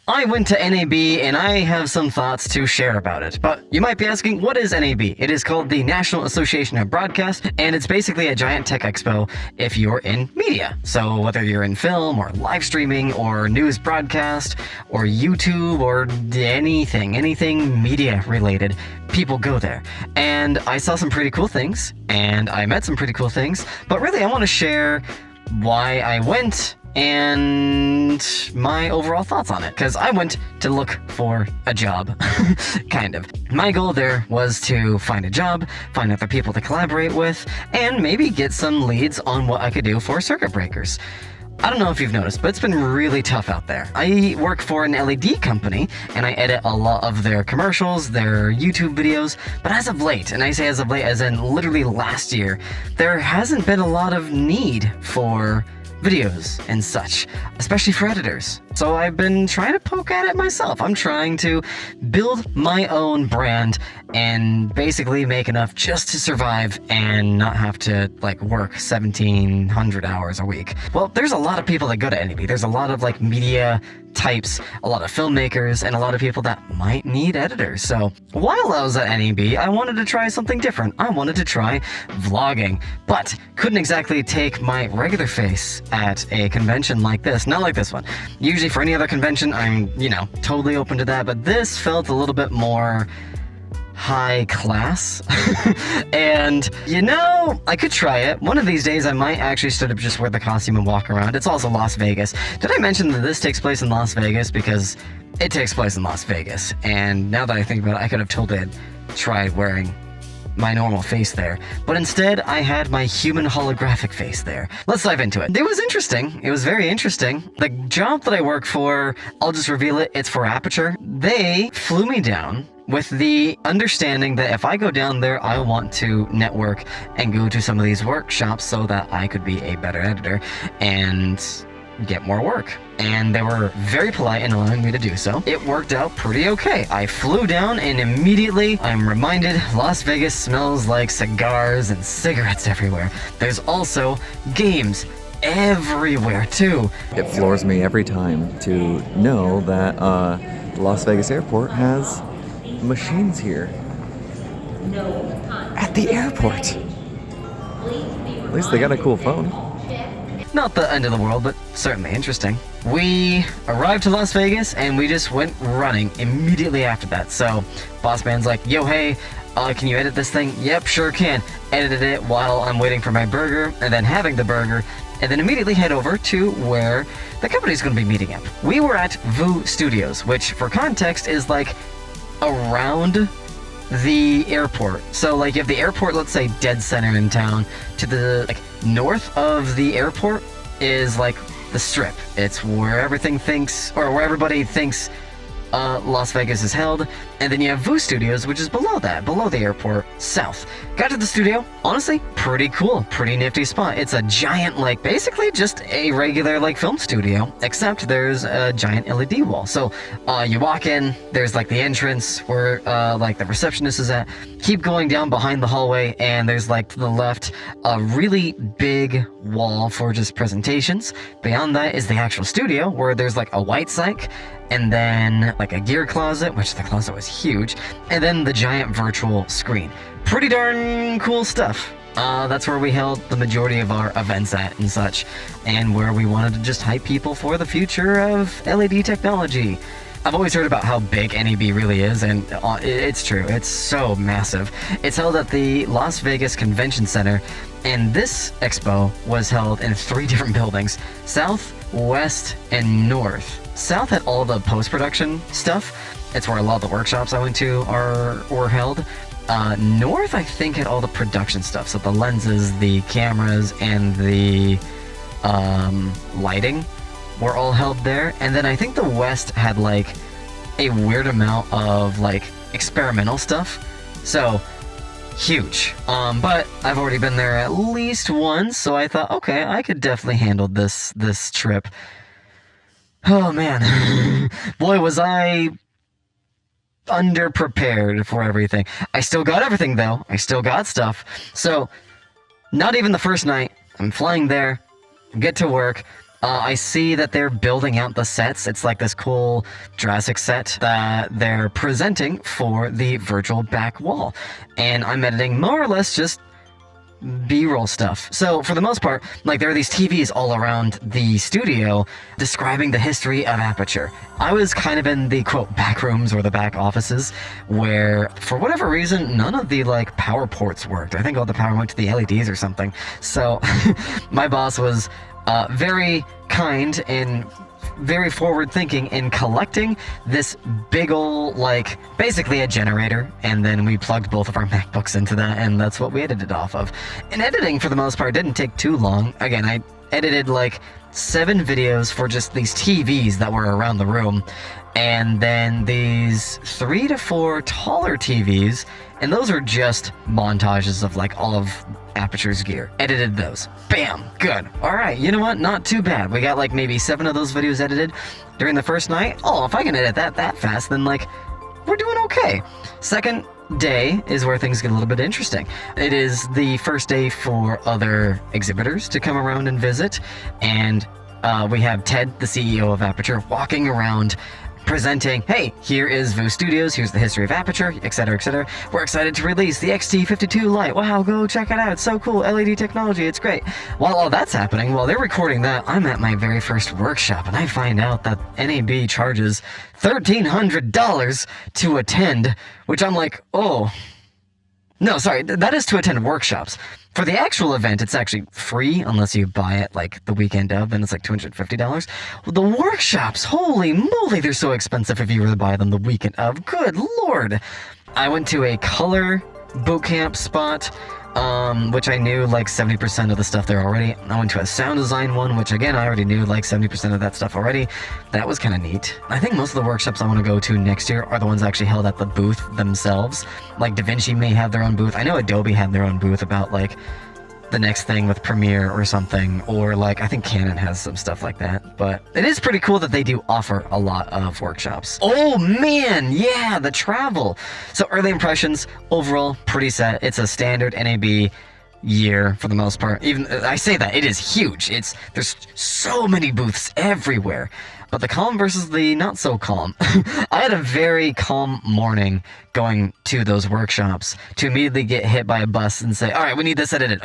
I went to NAB and I have some thoughts to share about it. But you might be asking, what is NAB? It is called the National Association of Broadcast, and it's basically a giant tech expo if you're in media. So whether you're in film or live streaming or news broadcast or YouTube or anything media related, people go there. And I saw some pretty cool things and I met some pretty cool things, but really I want to share why I went and my overall thoughts on it, because I went to look for a job, kind of. My goal there was to find a job, find other people to collaborate with, and maybe get some leads on what I could do for circuit breakers. I don't know if you've noticed, but it's been really tough out there. I work for an LED company, and I edit a lot of their commercials, their YouTube videos, but as of late, and I say as of late as in literally last year, there hasn't been a lot of need for videos and such, especially for editors. So I've been trying to poke at it myself. I'm trying to build my own brand and basically make enough just to survive and not have to work 1,700 hours a week. Well, there's a lot of people that go to NAB. There's a lot of media types, a lot of filmmakers, and a lot of people that might need editors. So while I was at NAB, I wanted to try something different. I wanted to try vlogging, but couldn't exactly take my regular face at a convention like this. Not like this one. Usually for any other convention, I'm, totally open to that, but this felt a little bit more high class. And I could try it. One of these days I might actually stood up, just wear the costume and walk around. It's also Las Vegas. Did I mention that this takes place in Las Vegas? Because it takes place in Las Vegas, and now that I think about it, I could have totally tried wearing my normal face there, but instead I had my human holographic face there. Let's dive into it. It was interesting. It was very interesting. The job that I work for, I'll just reveal it, it's for Aperture. They flew me down with the understanding that if I go down there, I want to network and go to some of these workshops so that I could be a better editor and get more work. And they were very polite in allowing me to do so. It worked out pretty okay. I flew down and immediately I'm reminded Las Vegas smells like cigars and cigarettes everywhere. There's also games everywhere too. It floors me every time to know that Las Vegas Airport has machines here. At the airport. At least they got a cool phone. Not the end of the world, but certainly interesting. We arrived to Las Vegas and we just went running immediately after that. So boss man's like, yo, hey, can you edit this thing? Yep, sure can. Edited it while I'm waiting for my burger and then having the burger, and then immediately head over to where the company's going to be meeting up. We were at MozaicStudios, which for context is around the airport. So you have the airport, let's say dead center in town. To the north of the airport is the Strip. It's where everybody thinks Las Vegas is held. And then you have MozaicStudios, which is below that, below the airport, south. Got to the studio, honestly, pretty cool, pretty nifty spot. It's a giant, basically just a regular, film studio, except there's a giant LED wall. So, you walk in, there's, the entrance where, the receptionist is at. Keep going down behind the hallway, and there's, to the left, a really big wall for just presentations. Beyond that is the actual studio, where there's, a white cyc, and then a gear closet, which the closet was huge, and then the giant virtual screen. Pretty darn cool stuff. That's where we held the majority of our events at and such, and where we wanted to just hype people for the future of LED technology. I've always heard about how big NAB really is, and it's true. It's so massive. It's held at the Las Vegas Convention Center, and this expo was held in 3 different buildings: South, West, and North. South had all the post-production stuff. It's where a lot of the workshops I went to were held. North, I think, had all the production stuff. So the lenses, the cameras, and the lighting were all held there. And then I think the West had a weird amount of experimental stuff. So huge. But I've already been there at least once, so I thought, okay, I could definitely handle this trip. Oh man, boy, was I underprepared for everything. I still got everything though. I still got stuff. So, not even the first night, I'm flying there, get to work, I see that they're building out the sets. It's like this cool Jurassic set that they're presenting for the virtual back wall. And I'm editing more or less just B-roll stuff. So for the most part, like, there are these TVs all around the studio describing the history of Aperture. I was kind of in the quote back rooms or the back offices where, for whatever reason, none of the like power ports worked. I think all the power went to the LEDs or something. So my boss was very kind and very forward thinking in collecting this big ol', like, basically a generator, and then we plugged both of our MacBooks into that, and that's what we edited off of. And editing, for the most part, didn't take too long. Again, I edited like 7 videos for just these TVs that were around the room, and then these 3 to 4 taller TVs, and those are just montages of like all of Aperture's gear. Edited those. Bam! Good. Alright, you know what? Not too bad. We got like maybe 7 of those videos edited during the first night. Oh, if I can edit that fast, then like, we're doing okay. Second day is where things get a little bit interesting. It is the first day for other exhibitors to come around and visit, and we have Ted, the CEO of Aperture, walking around presenting, hey, here is MozaicStudios, here's the history of Aperture, etc., etc. We're excited to release the XT52 light. Wow, go check it out. It's so cool. LED technology, it's great. While all that's happening, while they're recording that, I'm at my very first workshop, and I find out that NAB charges $1,300 to attend, which I'm like, oh. No, sorry, that is to attend workshops. For the actual event, it's actually free unless you buy it like the weekend of, then it's like $250. Well, the workshops, holy moly, they're so expensive if you were to buy them the weekend of. Good lord. I went to a color bootcamp spot, which I knew like 70% of the stuff there already. I went to a sound design one, which again, I already knew like 70% of that stuff already. That was kind of neat. I think most of the workshops I want to go to next year are the ones actually held at the booth themselves. Like DaVinci may have their own booth. I know Adobe had their own booth about like the next thing with Premiere or something, or like I think Canon has some stuff like that. But it is pretty cool that they do offer a lot of workshops. Oh man, yeah, the travel. So early impressions, overall pretty set. It's a standard NAB year for the most part. Even I say that, it is huge. There's so many booths everywhere. But the calm versus the not so calm. I had a very calm morning going to those workshops to immediately get hit by a bus and say, all right, we need this edited.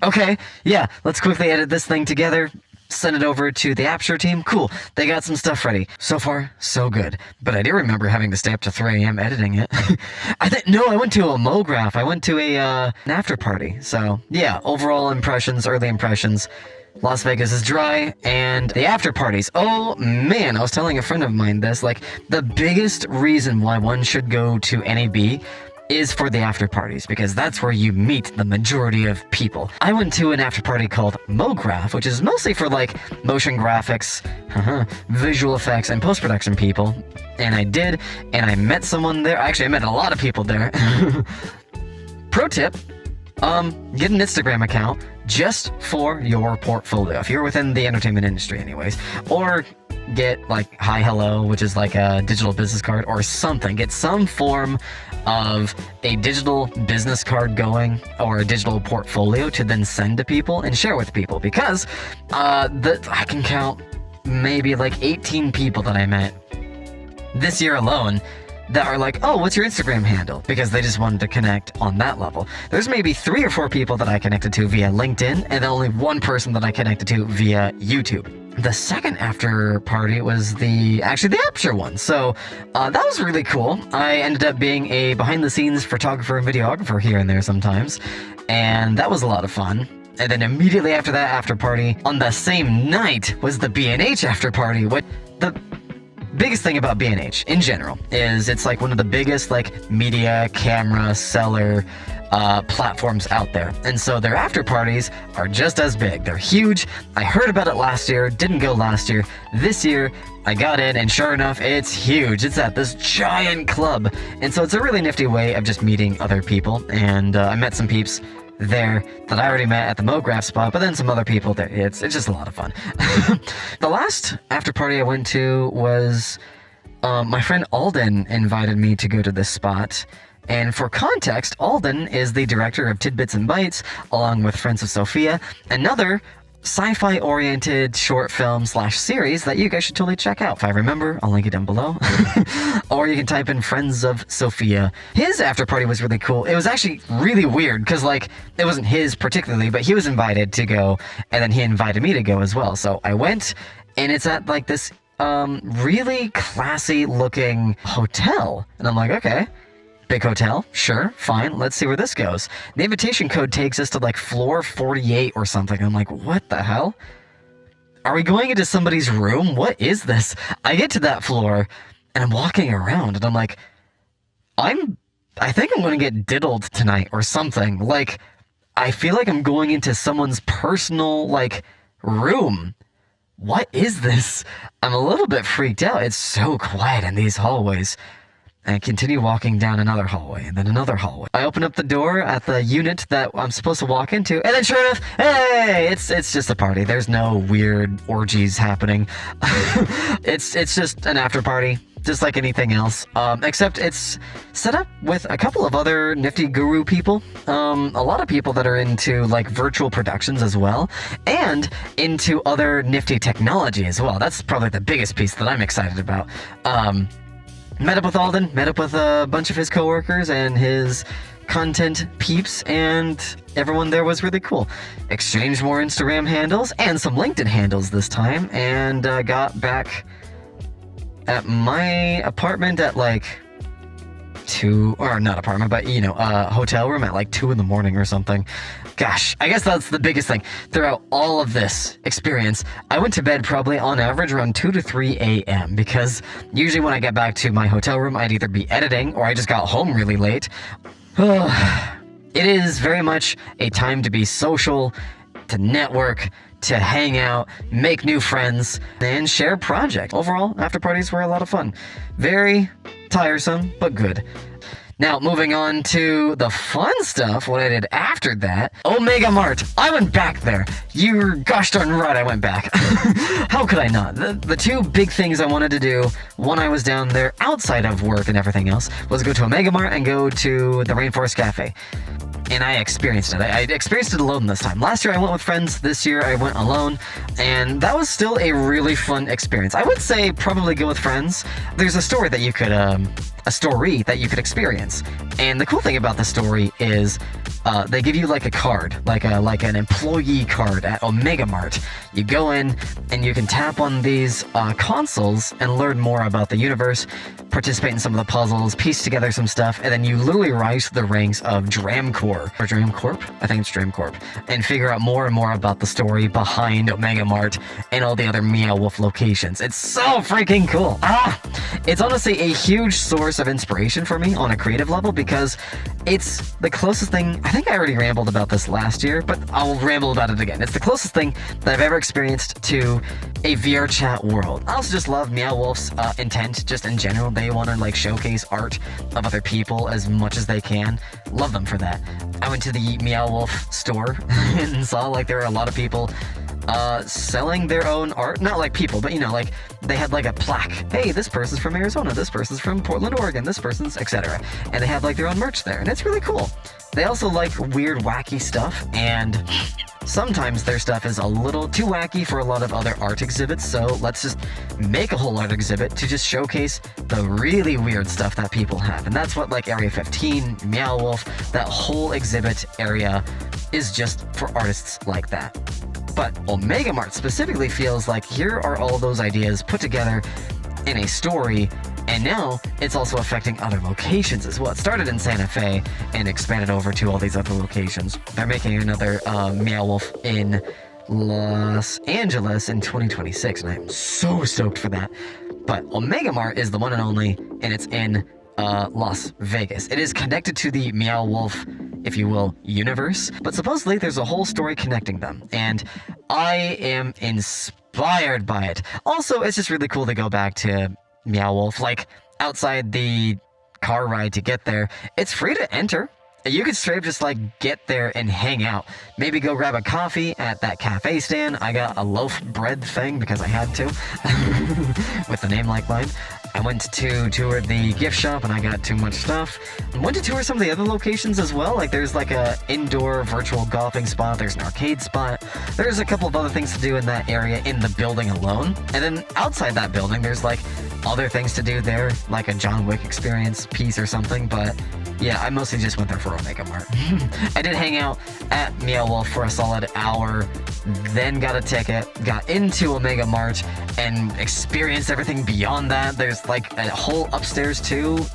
Okay, yeah, let's quickly edit this thing together, send it over to the Aperture team. Cool, they got some stuff ready. So far, so good. But I do remember having to stay up to 3 a.m. editing it. I went to a MoGraph. I went to an after party. So yeah, overall impressions, early impressions. Las Vegas is dry, and the after parties. Oh man, I was telling a friend of mine this, like, the biggest reason why one should go to NAB is for the after parties, because that's where you meet the majority of people. I went to an after party called MoGraph, which is mostly for like motion graphics, visual effects, and post-production people. And I met someone there. Actually, I met a lot of people there. Pro tip, get an Instagram account just for your portfolio, if you're within the entertainment industry anyways, or get like Hi Hello, which is like a digital business card or something. Get some form of a digital business card going, or a digital portfolio to then send to people and share with people, because I can count maybe like 18 people that I met this year alone that are like, oh, what's your Instagram handle? Because they just wanted to connect on that level. There's maybe 3 or 4 people that I connected to via LinkedIn, and only 1 person that I connected to via YouTube. The second after party was the Aperture one, so that was really cool. I ended up being a behind-the-scenes photographer and videographer here and there sometimes, and that was a lot of fun. And then immediately after that after party, on the same night, was the B&H after party. What the biggest thing about B&H in general is it's like one of the biggest like media camera seller platforms out there, and so their after parties are just as big. They're huge. I heard about it last year, didn't go last year. This year I got in, and sure enough, it's huge. It's at this giant club, and so it's a really nifty way of just meeting other people. And I met some peeps there that I already met at the MoGraph spot, but then some other people there. It's just a lot of fun. The last after party I went to was my friend Alden invited me to go to this spot. And for context, Alden is the director of Tidbits and Bytes, along with Friends of Sophia, another sci-fi oriented short film / series that you guys should totally check out. If I remember, I'll link it down below. Or you can type in Friends of Sophia. His after party was really cool. It was actually really weird because like it wasn't his particularly, but he was invited to go, and then he invited me to go as well. So I went, and it's at like this really classy looking hotel, and I'm like, okay. Big hotel, sure, fine, let's see where this goes. The invitation code takes us to like floor 48 or something. I'm like, what the hell? Are we going into somebody's room? What is this? I get to that floor and I'm walking around and I'm like, I think I'm going to get diddled tonight or something. Like, I feel like I'm going into someone's personal, like, room. What is this? I'm a little bit freaked out. It's so quiet in these hallways. And I continue walking down another hallway, and then another hallway. I open up the door at the unit that I'm supposed to walk into, and then sure enough, hey, it's just a party. There's no weird orgies happening. It's just an after party, just like anything else. Except it's set up with a couple of other nifty guru people. A lot of people that are into like virtual productions as well, and into other nifty technology as well. That's probably the biggest piece that I'm excited about. Met up with Alden, met up with a bunch of his coworkers and his content peeps, and everyone there was really cool. Exchanged more Instagram handles and some LinkedIn handles this time, and got back at my apartment at like 2, or not apartment, but hotel room at like 2 in the morning or something. Gosh, I guess that's the biggest thing. Throughout all of this experience, I went to bed probably on average around 2 to 3 a.m. because usually when I get back to my hotel room, I'd either be editing or I just got home really late. It is very much a time to be social, to network, to hang out, make new friends, and share projects. Overall, after parties were a lot of fun. Very tiresome, but good. Now, moving on to the fun stuff, what I did after that. Omega Mart. I went back there. You're gosh darn right I went back. How could I not? The two big things I wanted to do, when I was down there outside of work and everything else, was go to Omega Mart and go to the Rainforest Cafe. And I experienced it. I experienced it alone this time. Last year I went with friends. This year I went alone. And that was still a really fun experience. I would say probably go with friends. There's a story that you could, experience. And the cool thing about the story is they give you like a card, like an employee card at Omega Mart. You go in and you can tap on these consoles and learn more about the universe, participate in some of the puzzles, piece together some stuff, and then you literally rise to the ranks of Dramcorp. Or Dramcorp? I think it's Dramcorp. And figure out more and more about the story behind Omega Mart and all the other Meow Wolf locations. It's so freaking cool. It's honestly a huge source of inspiration for me on a creative level because it's the closest thing. I think I already rambled about this last year, but I'll ramble about it again. It's the closest thing that I've ever experienced to a VR chat world. I also just love Meow Wolf's intent, just in general. They want to like showcase art of other people as much as they can. Love them for that. I went to the Meow Wolf store and saw like there were a lot of people selling their own art. Not like people, but like they had like a plaque. Hey, this person's from Arizona, this person's from Portland, Oregon, this person's etc. And they have like their own merch there, and it's really cool. They also like weird, wacky stuff, and sometimes their stuff is a little too wacky for a lot of other art exhibits, so let's just make a whole art exhibit to just showcase the really weird stuff that people have. And that's what like Area 15, Meow Wolf, that whole exhibit area is just for artists like that. But Omega Mart specifically feels like here are all those ideas put together in a story, and now it's also affecting other locations as well. It started in Santa Fe and expanded over to all these other locations. They're making another Meow Wolf in Los Angeles in 2026, and I'm so stoked for that. But Omega Mart is the one and only, and it's in Las Vegas. It is connected to the Meow Wolf, if you will, universe, but supposedly there's a whole story connecting them, and I am inspired by it. Also, it's just really cool to go back to Meow Wolf. Like, outside the car ride to get there, it's free to enter. You could straight up just like get there and hang out. Maybe go grab a coffee at that cafe stand. I got a loaf bread thing because I had to with the name like mine. I went to tour the gift shop and I got too much stuff. I went to tour some of the other locations as well. Like there's like a indoor virtual golfing spot. There's an arcade spot. There's a couple of other things to do in that area in the building alone. And then outside that building, there's like other things to do there, like a John Wick experience piece or something. But yeah, I mostly just went there for Omega Mart. I did hang out at Meow Wolf for a solid hour, then got a ticket, got into Omega Mart, and experienced everything beyond that. There's like a whole upstairs too.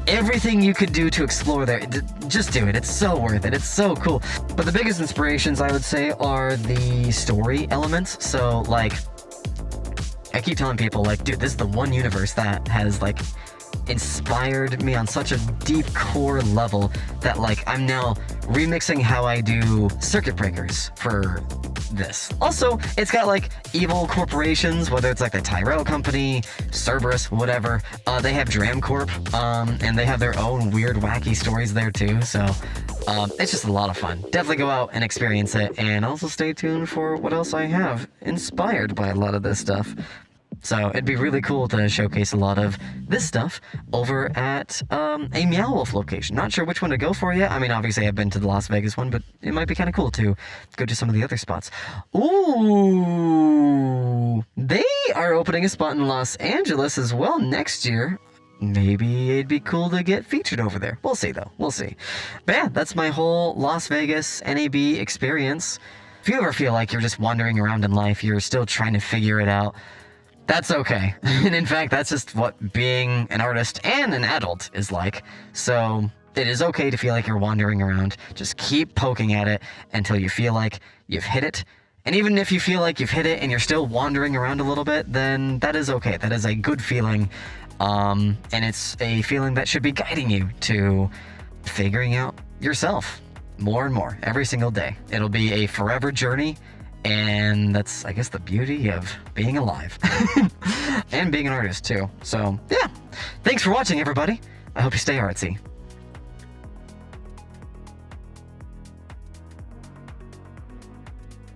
Everything you could do to explore there, just do it. It's so worth it. It's so cool. But the biggest inspirations, I would say, are the story elements. So like, I keep telling people like, dude, this is the one universe that has like inspired me on such a deep core level that like I'm now remixing how I do circuit breakers for this. Also, it's got like evil corporations, whether it's like the Tyrell Company, Cerberus, whatever. They have Dram Corp, and they have their own weird, wacky stories there too. So it's just a lot of fun. Definitely go out and experience it, and also stay tuned for what else I have inspired by a lot of this stuff. So it'd be really cool to showcase a lot of this stuff over at a Meow Wolf location. Not sure which one to go for yet. I mean, obviously I've been to the Las Vegas one, but it might be kind of cool to go to some of the other spots. Ooh, they are opening a spot in Los Angeles as well next year. Maybe it'd be cool to get featured over there. We'll see though, we'll see. But yeah, that's my whole Las Vegas NAB experience. If you ever feel like you're just wandering around in life, you're still trying to figure it out, that's okay. And in fact, that's just what being an artist and an adult is like. So it is okay to feel like you're wandering around. Just keep poking at it until you feel like you've hit it. And even if you feel like you've hit it and you're still wandering around a little bit, then that is okay. That is a good feeling. And it's a feeling that should be guiding you to figuring out yourself more and more every single day. It'll be a forever journey. And that's, I guess, the beauty of being alive. And being an artist, too. So, yeah. Thanks for watching, everybody. I hope you stay artsy.